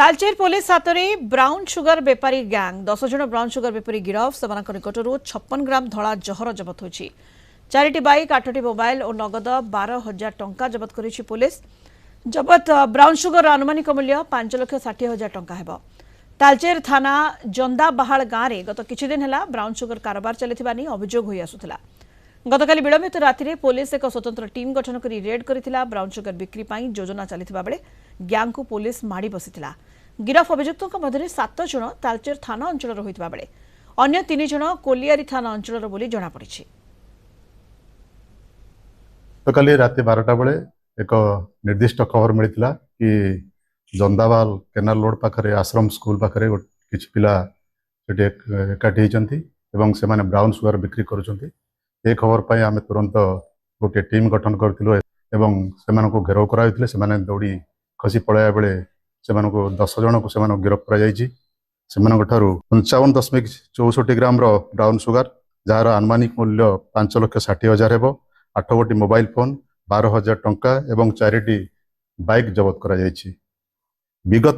Talcher police हाथ में brown sugar बेपारी गैंग 10 जन ब्राउन सुगर बेपारी गिरफ से निकटर 56 ग्राम धला जहर जबत होती। 4टी बाइक 8टी मोबाइल और नगद 12,000 टंका जबत करिछि पुलिस। जबत ब्राउन सुगर आनुमानिक मूल्य 5,60,000 टंका हेबो। तालचेर थाना जंदाबाहाल गाँव में गत किछि दिन हैला ब्राउन सुगर कारोबार चलिथिबा नै अभियोग होई आसुथिला। गतकाली विलंबित राति पुलिस एक स्वतंत्र टीम गठन कर रेड करथिला। ब्राउन सुगर बिक्री पाई योजना चलिथिबा बेले गैंग को पुलिस माड़ी बसिथिला। गिरफ अभियुक्तों मध्य 7 जन तालचेर थाना अंचल होइथिबा बेले अन्य 3 जन कोलियारी थाना अंचल बोली जणा पड़िछि। तो कल रात 12टा बेले एक निर्दिष्ट खबर मिलता कि जंदावाल केनाल रोड पाखरे आश्रम स्कूल पाखरे किछि पिला एकाठी होती से ब्राउन सुगर बिक्री करुछंती। ये खबर पाई आम तुरंत गोटे टीम गठन करथिलु एवं सेमानकु घेराव कराइथिले। सेमाने दौड़ी खसी पळाया बेले सेमानकु 10 जन को सेमानकु गिरफ्त करा जायछि। सेमानक ठारू 55.64 ग्राम रो ब्राउन सुगर जार आनुमानिक मूल्य 5,60,000 हेबो। 8 गोटी मोबाइल फोन 12,000 टंका एवं 4टी बाइक जबत करा जायछि। विगत